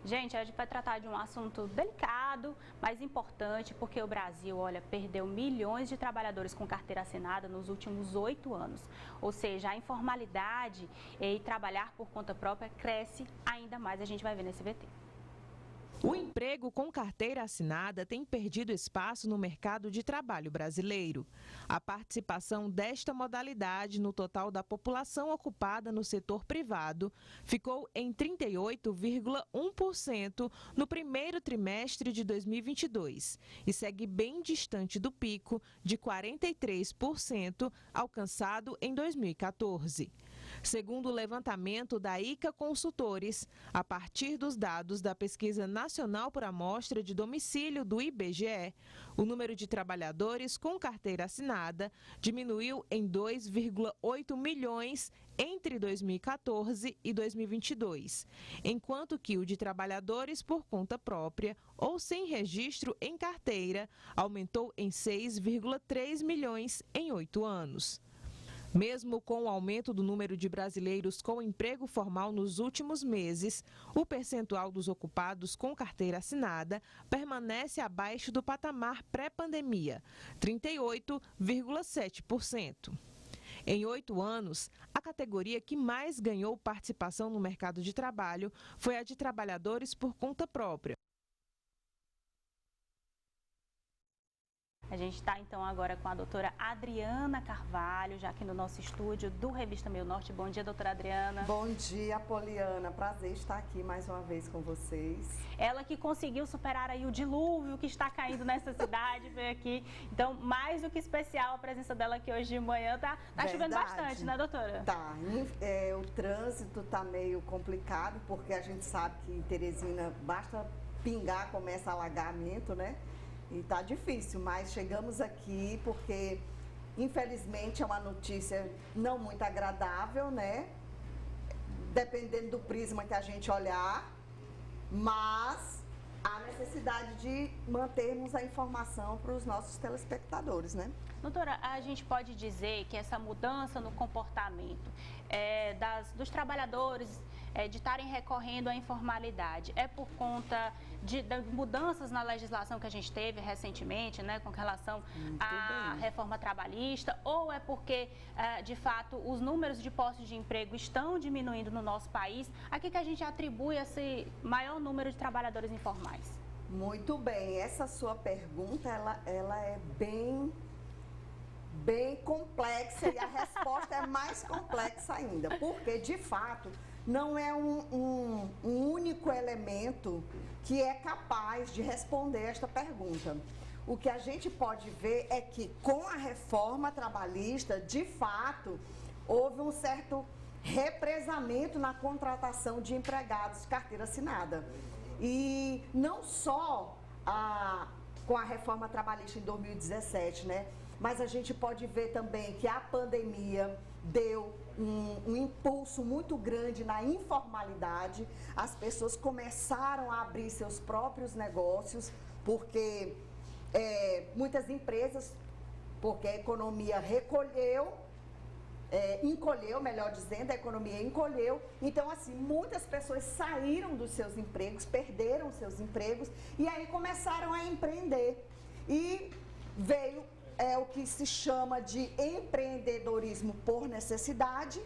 Gente, a gente vai tratar de um assunto delicado, mas importante, porque o Brasil, olha, perdeu milhões de trabalhadores com carteira assinada nos últimos 8 anos. Ou seja, a informalidade e trabalhar por conta própria cresce ainda mais, a gente vai ver nesse VT. O emprego com carteira assinada tem perdido espaço no mercado de trabalho brasileiro. A participação desta modalidade no total da população ocupada no setor privado ficou em 38,1% no primeiro trimestre de 2022 e segue bem distante do pico de 43% alcançado em 2014. Segundo o levantamento da ICA Consultores, a partir dos dados da Pesquisa Nacional por Amostra de Domicílio do IBGE, o número de trabalhadores com carteira assinada diminuiu em 2,8 milhões entre 2014 e 2022, enquanto que o de trabalhadores por conta própria ou sem registro em carteira aumentou em 6,3 milhões em 8 anos. Mesmo com o aumento do número de brasileiros com emprego formal nos últimos meses, o percentual dos ocupados com carteira assinada permanece abaixo do patamar pré-pandemia, 38,7%. Em 8 anos, a categoria que mais ganhou participação no mercado de trabalho foi a de trabalhadores por conta própria. A gente está então agora com a doutora Adriana Carvalho, já aqui no nosso estúdio do Revista Meio Norte. Bom dia, doutora Adriana. Bom dia, Poliana. Prazer estar aqui mais uma vez com vocês. Ela que conseguiu superar aí o dilúvio que está caindo nessa cidade, veio aqui. Então, mais do que especial a presença dela aqui hoje de manhã. Tá chovendo bastante, né, doutora? Tá. O trânsito tá meio complicado, porque a gente sabe que em Teresina basta pingar, começa alagamento, né? E tá difícil, mas chegamos aqui porque, infelizmente, é uma notícia não muito agradável, né? Dependendo do prisma que a gente olhar, mas há necessidade de mantermos a informação para os nossos telespectadores, né? Doutora, a gente pode dizer que essa mudança no comportamento dos trabalhadores de estarem recorrendo à informalidade é por conta de mudanças na legislação que a gente teve recentemente, né, com relação à reforma trabalhista, ou é porque, de fato, os números de postos de emprego estão diminuindo no nosso país? A que a gente atribui esse maior número de trabalhadores informais? Muito bem, essa sua pergunta, ela é bem complexa e a resposta é mais complexa ainda, porque, de fato, não é um único elemento que é capaz de responder esta pergunta. O que a gente pode ver é que, com a reforma trabalhista, de fato, houve um certo represamento na contratação de empregados de carteira assinada. E não só com a reforma trabalhista em 2017, né? Mas a gente pode ver também que a pandemia deu um impulso muito grande na informalidade. As pessoas começaram a abrir seus próprios negócios, porque muitas empresas, porque a economia encolheu, melhor dizendo, a economia encolheu. Então, assim, muitas pessoas saíram dos seus empregos, perderam seus empregos e aí começaram a empreender. E veio o que se chama de empreendedorismo por necessidade,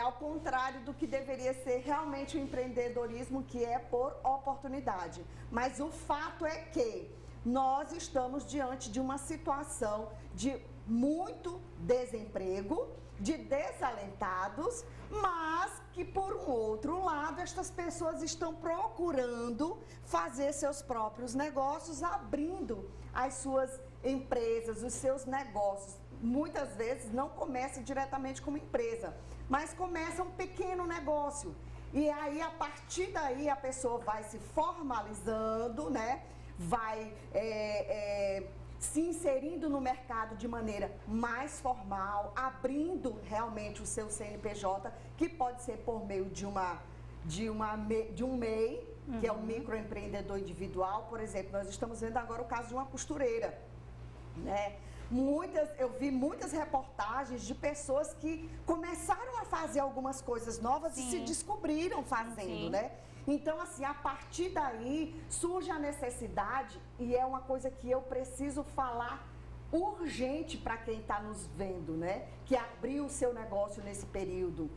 ao contrário do que deveria ser realmente o empreendedorismo, que é por oportunidade. Mas o fato é que nós estamos diante de uma situação de muito desemprego, de desalentados, mas que, por um outro lado, estas pessoas estão procurando fazer seus próprios negócios, abrindo as suas empresas, os seus negócios. Muitas vezes não começam diretamente como empresa, mas começa um pequeno negócio. E aí, a partir daí, a pessoa vai se formalizando, né? Vai se inserindo no mercado de maneira mais formal, abrindo realmente o seu CNPJ, que pode ser por meio de um MEI, que é o microempreendedor individual. Por exemplo, nós estamos vendo agora o caso de uma costureira, né? Eu vi muitas reportagens de pessoas que começaram a fazer algumas coisas novas e se descobriram fazendo, né? Então, assim, a partir daí surge a necessidade, e é uma coisa que eu preciso falar urgente para quem está nos vendo, né? Que abriu o seu negócio nesse período.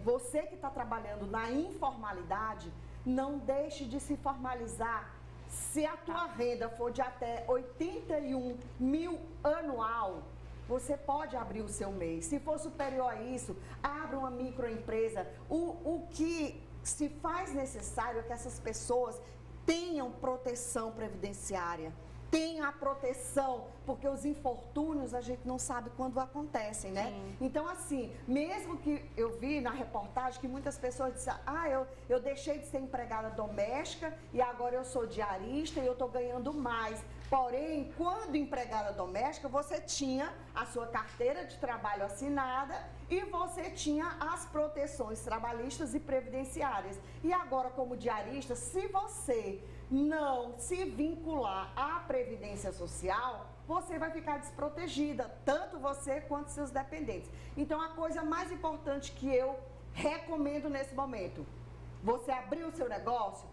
Você que está trabalhando na informalidade, não deixe de se formalizar. Se a tua renda for de até 81 mil anual, você pode abrir o seu mês. Se for superior a isso, abra uma microempresa. O que se faz necessário é que essas pessoas tenham proteção previdenciária. Tenha a proteção, porque os infortúnios a gente não sabe quando acontecem, né? Sim. Então, assim, mesmo que eu vi na reportagem que muitas pessoas disseram, eu deixei de ser empregada doméstica e agora eu sou diarista e eu estou ganhando mais. Porém, quando empregada doméstica, você tinha a sua carteira de trabalho assinada e você tinha as proteções trabalhistas e previdenciárias. E agora, como diarista, se você não se vincular à Previdência Social, você vai ficar desprotegida, tanto você quanto seus dependentes. Então, a coisa mais importante que eu recomendo nesse momento, você abriu o seu negócio,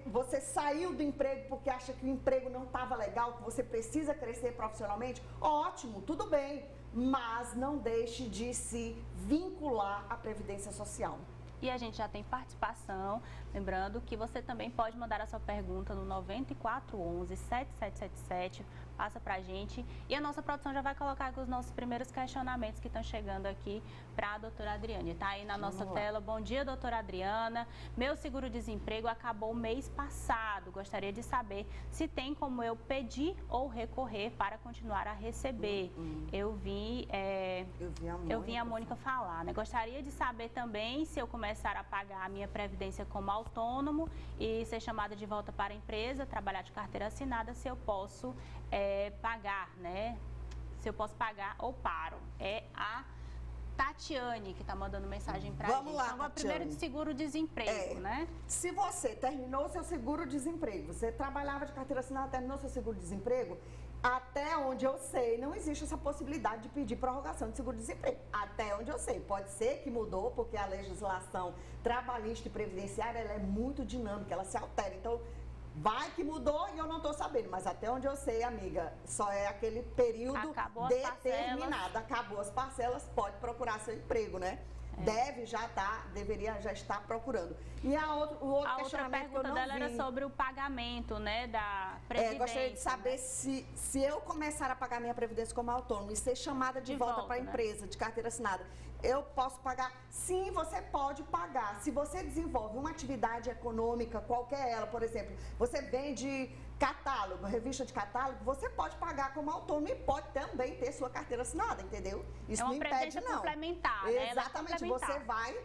você saiu do emprego porque acha que o emprego não estava legal, que você precisa crescer profissionalmente, ótimo, tudo bem, mas não deixe de se vincular à Previdência Social. E a gente já tem participação, lembrando que você também pode mandar a sua pergunta no 9411-7777, passa pra gente. E a nossa produção já vai colocar aqui os nossos primeiros questionamentos que estão chegando aqui para a doutora Adriane. Tá aí na nossa tela. Bom dia, doutora Adriana. Meu seguro-desemprego acabou mês passado. Gostaria de saber se tem como eu pedir ou recorrer para continuar a receber. Eu vi a Mônica falar, né? Gostaria de saber também se eu começar a pagar a minha previdência como autônomo e ser chamada de volta para a empresa, trabalhar de carteira assinada, se eu posso pagar, né? Se eu posso pagar ou paro. É a Tatiane que está mandando mensagem para a gente. Vamos lá, então, primeiro de seguro-desemprego, né? Se você terminou o seu seguro-desemprego, você trabalhava de carteira assinada, terminou seu seguro-desemprego, até onde eu sei, não existe essa possibilidade de pedir prorrogação de seguro-desemprego. Até onde eu sei. Pode ser que mudou, porque a legislação trabalhista e previdenciária ela é muito dinâmica, ela se altera. Então, vai que mudou e eu não estou sabendo. Mas até onde eu sei, amiga, só é aquele período determinado. Acabou as parcelas, pode procurar seu emprego, né? Deveria já estar procurando. E o outro questionamento que eu não vi... A outra pergunta dela era sobre o pagamento, né, da previdência. Gostaria de saber, né? se eu começar a pagar minha previdência como autônomo e ser chamada de volta para a empresa, de carteira assinada, eu posso pagar? Sim, você pode pagar. Se você desenvolve uma atividade econômica, qualquer ela, por exemplo, você vende catálogo, revista de catálogo, você pode pagar como autônomo e pode também ter sua carteira assinada, entendeu? Isso não impede, não. Complementar, né? Exatamente, você vai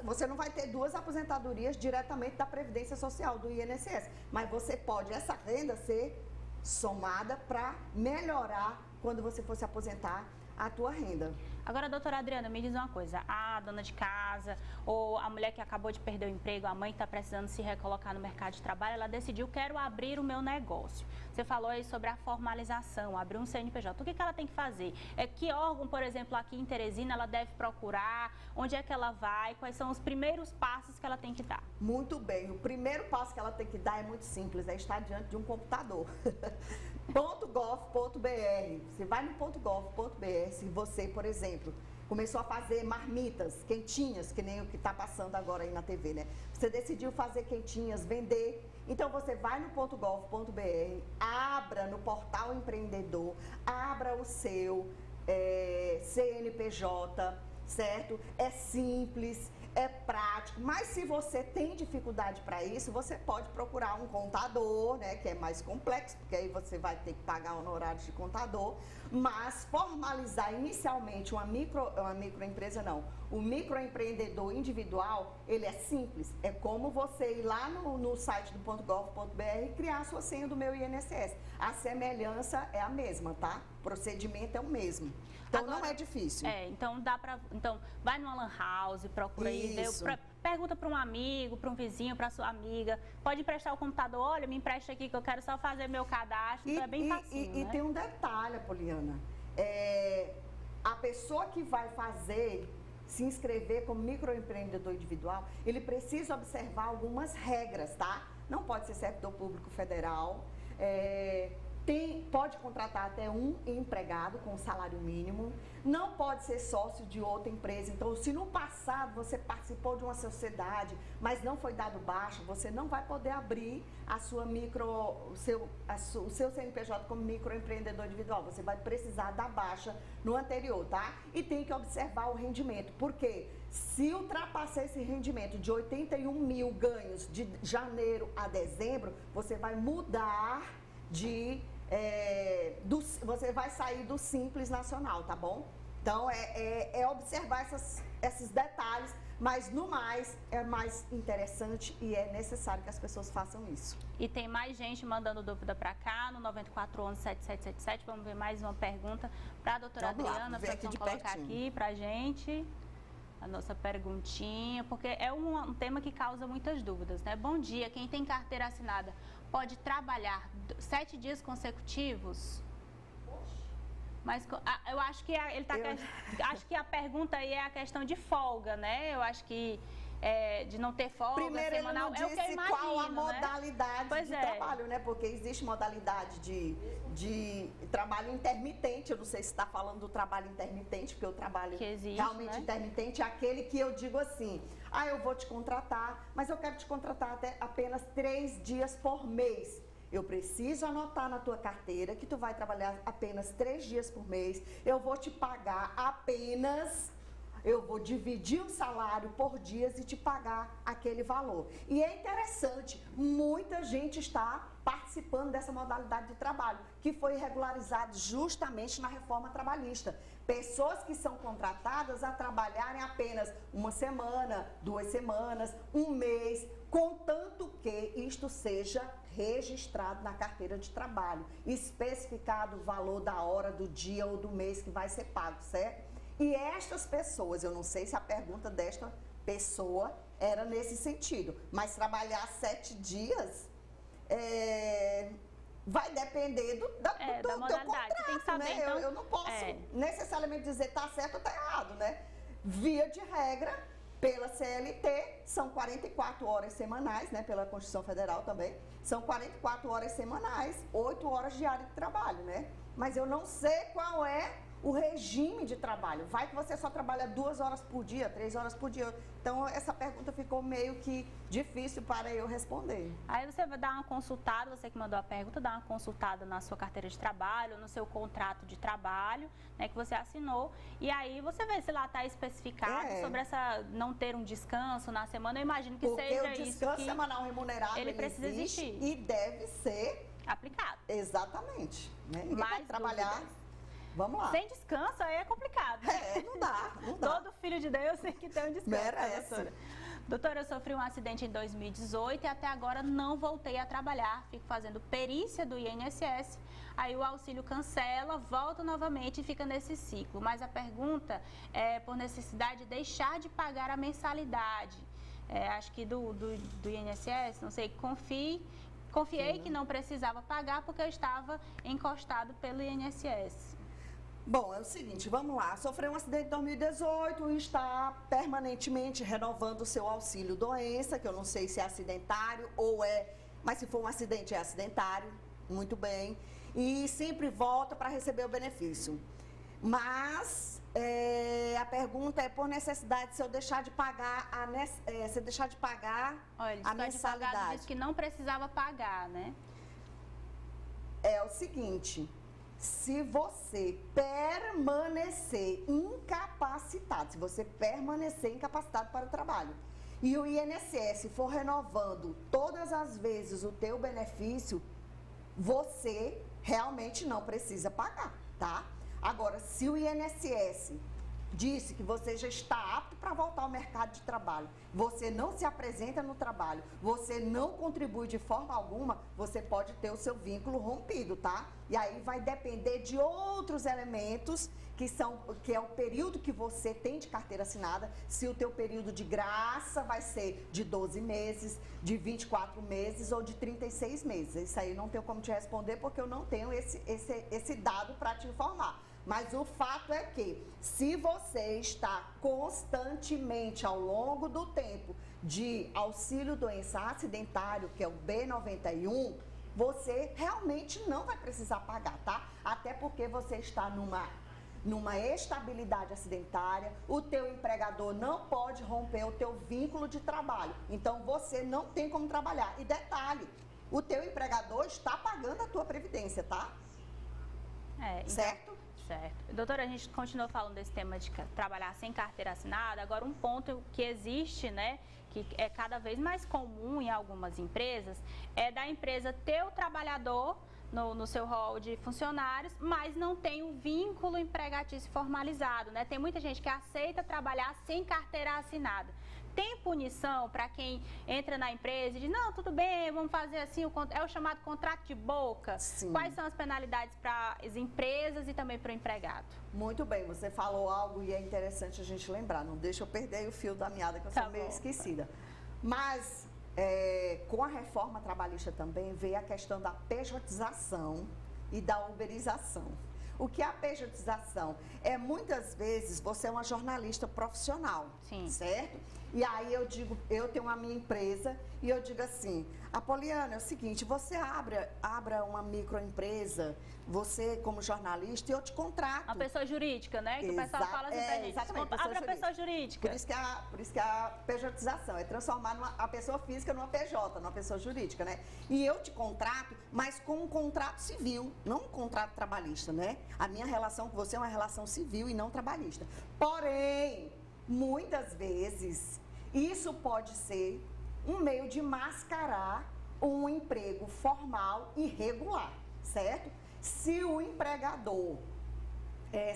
você não vai ter duas aposentadorias diretamente da Previdência Social, do INSS, mas você pode, essa renda ser somada para melhorar quando você for se aposentar a tua renda. Agora, doutora Adriana, me diz uma coisa, a dona de casa ou a mulher que acabou de perder o emprego, a mãe que está precisando se recolocar no mercado de trabalho, ela decidiu, quero abrir o meu negócio. Você falou aí sobre a formalização, abrir um CNPJ. O que ela tem que fazer? Que órgão, por exemplo, aqui em Teresina, ela deve procurar? Onde é que ela vai? Quais são os primeiros passos que ela tem que dar? Muito bem, o primeiro passo que ela tem que dar é muito simples, é estar diante de um computador. .gov.br. Você vai no .gov.br, se você, por exemplo, começou a fazer marmitas, quentinhas, que nem o que está passando agora aí na TV, né? Você decidiu fazer quentinhas, vender. Então, você vai no .gov.br, abra no portal empreendedor, abra o seu CNPJ, certo? É simples, é prático, mas se você tem dificuldade para isso, você pode procurar um contador, né, que é mais complexo, porque aí você vai ter que pagar honorários de contador, mas formalizar inicialmente uma microempresa não, o microempreendedor individual, ele é simples, é como você ir lá no site do .gov.br e criar a sua senha do meu INSS. A semelhança é a mesma, tá? O procedimento é o mesmo. Então, agora, não é difícil. Então vai numa lan house, procura aí, pergunta para um amigo, para um vizinho, para sua amiga. Pode emprestar o computador, olha, me empresta aqui que eu quero só fazer meu cadastro. Então é bem facinho, E tem um detalhe, Poliana. A pessoa que vai fazer, se inscrever como microempreendedor individual, ele precisa observar algumas regras, tá? Não pode ser servidor público federal, pode contratar até um empregado com salário mínimo, não pode ser sócio de outra empresa. Então, se no passado você participou de uma sociedade, mas não foi dado baixa, você não vai poder abrir o seu CNPJ como microempreendedor individual. Você vai precisar da baixa no anterior, tá? E tem que observar o rendimento, porque se ultrapassar esse rendimento de 81 mil ganhos de janeiro a dezembro, você vai mudar você vai sair do Simples Nacional, tá bom? Então, observar esses detalhes, mas no mais, é mais interessante e é necessário que as pessoas façam isso. E tem mais gente mandando dúvida para cá, no 9411-7777. Vamos ver mais uma pergunta para a doutora Adriana, para colocar aqui para a gente. A nossa perguntinha, porque é um tema que causa muitas dúvidas, né? Bom dia, quem tem carteira assinada pode trabalhar 7 dias consecutivos? Mas eu acho que acho que a pergunta aí é a questão de folga, né? Eu acho que de não ter folga primeiro semanal, ele não disse é o que eu imagino, qual a modalidade de é. trabalho, né? Porque existe modalidade de trabalho intermitente. Eu não sei se está falando do trabalho intermitente, porque o trabalho realmente intermitente é aquele que eu digo assim, eu vou te contratar, mas eu quero te contratar até apenas 3 dias por mês. Eu preciso anotar na tua carteira que tu vai trabalhar apenas 3 dias por mês. Eu vou te pagar eu vou dividir o salário por dias e te pagar aquele valor. E é interessante, muita gente está participando dessa modalidade de trabalho, que foi regularizado justamente na reforma trabalhista. Pessoas que são contratadas a trabalharem apenas 1 semana, 2 semanas, 1 mês, contanto que isto seja registrado na carteira de trabalho, especificado o valor da hora, do dia ou do mês que vai ser pago, certo? E estas pessoas, eu não sei se a pergunta desta pessoa era nesse sentido, mas trabalhar 7 dias vai depender do teu contrato, tem que saber, né? então, eu não posso necessariamente dizer tá certo ou tá errado, né? Via de regra, pela CLT, são 44 horas semanais, né? Pela Constituição Federal também, são 44 horas semanais, 8 horas diárias de trabalho, né? Mas eu não sei qual é o regime de trabalho. Vai que você só trabalha 2 horas por dia, 3 horas por dia. Então, essa pergunta ficou meio que difícil para eu responder. Aí você vai dar uma consultada, você que mandou a pergunta, dá uma consultada na sua carteira de trabalho, no seu contrato de trabalho, né, que você assinou. E aí você vê se lá está especificado sobre essa não ter um descanso na semana. Eu imagino que seja isso. Porque o descanso semanal remunerado, ele precisa existir. E deve ser aplicado. Exatamente. Né? Ninguém vai trabalhar... Vamos lá. Sem descanso aí é complicado. Não dá. Todo filho de Deus tem que ter um descanso. Merece. Doutora. Doutora, eu sofri um acidente em 2018 e até agora não voltei a trabalhar. Fico fazendo perícia do INSS. Aí o auxílio cancela, volta novamente e fica nesse ciclo. Mas a pergunta é por necessidade de deixar de pagar a mensalidade. Acho que do INSS, não sei, confiei que não precisava pagar porque eu estava encostado pelo INSS. Bom, é o seguinte, vamos lá. Sofreu um acidente em 2018 e está permanentemente renovando o seu auxílio doença, que eu não sei se é acidentário ou mas se for um acidente é acidentário, muito bem. E sempre volta para receber o benefício. Mas a pergunta é por necessidade, se eu deixar de pagar a mensalidade. Disse que não precisava pagar, né? É o seguinte... Se você permanecer incapacitado, para o trabalho e o INSS for renovando todas as vezes o teu benefício, você realmente não precisa pagar, tá? Agora, se o INSS disse que você já está apto para voltar ao mercado de trabalho, você não se apresenta no trabalho, você não contribui de forma alguma, você pode ter o seu vínculo rompido, tá? E aí vai depender de outros elementos, que é o período que você tem de carteira assinada, se o teu período de graça vai ser de 12 meses, de 24 meses ou de 36 meses. Isso aí não tenho como te responder porque eu não tenho esse dado para te informar. Mas o fato é que, se você está constantemente ao longo do tempo de auxílio doença acidentário, que é o B91, você realmente não vai precisar pagar, tá? Até porque você está numa estabilidade acidentária, o teu empregador não pode romper o teu vínculo de trabalho. Então, você não tem como trabalhar. E detalhe, o teu empregador está pagando a tua previdência, tá? Então, certo? Certo. Doutora, a gente continua falando desse tema de trabalhar sem carteira assinada. Agora, um ponto que existe, né, que é cada vez mais comum em algumas empresas, é da empresa ter o trabalhador no seu rol de funcionários, mas não tem o vínculo empregatício formalizado, né? Tem muita gente que aceita trabalhar sem carteira assinada. Tem punição para quem entra na empresa e diz, não, tudo bem, vamos fazer assim, é o chamado contrato de boca? Sim. Quais são as penalidades para as empresas e também para o empregado? Muito bem, você falou algo e é interessante a gente lembrar, não deixa eu perder o fio da meada, que eu sou meio esquecida. Mas, com a reforma trabalhista também, veio a questão da pejotização e da uberização. O que é a pejotização? É, muitas vezes, você é uma jornalista profissional, Sim. certo? E aí eu digo, eu tenho a minha empresa e eu digo assim, Apoliana, é o seguinte, você abra uma microempresa, você como jornalista, e eu te contrato. Uma pessoa jurídica, né? Que o pessoal fala assim pra gente. Exatamente, Abre a pessoa jurídica. Por isso que a pejotização é transformar a pessoa física numa PJ, numa pessoa jurídica, né? E eu te contrato, mas com um contrato civil, não um contrato trabalhista, né? A minha relação com você é uma relação civil e não trabalhista. Porém, muitas vezes, isso pode ser um meio de mascarar um emprego formal e regular, certo? Se o empregador,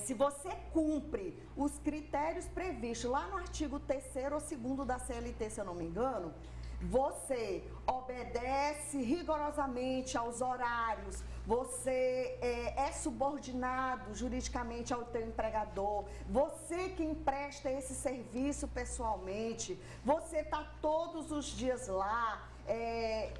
se você cumpre os critérios previstos lá no artigo 3º ou 2º da CLT, se eu não me engano, você obedece rigorosamente aos horários, você é subordinado juridicamente ao teu empregador, você que empresta esse serviço pessoalmente, você está todos os dias lá, é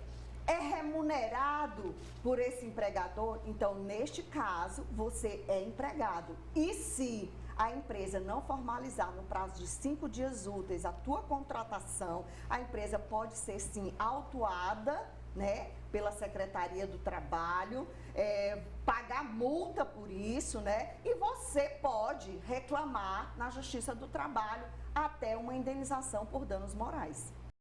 remunerado por esse empregador, então, neste caso, você é empregado. E se a empresa não formalizar no prazo de 5 dias úteis a tua contratação, a empresa pode ser, sim, autuada, né, pela Secretaria do Trabalho, pagar multa por isso, né, e você pode reclamar na Justiça do Trabalho até uma indenização por danos morais.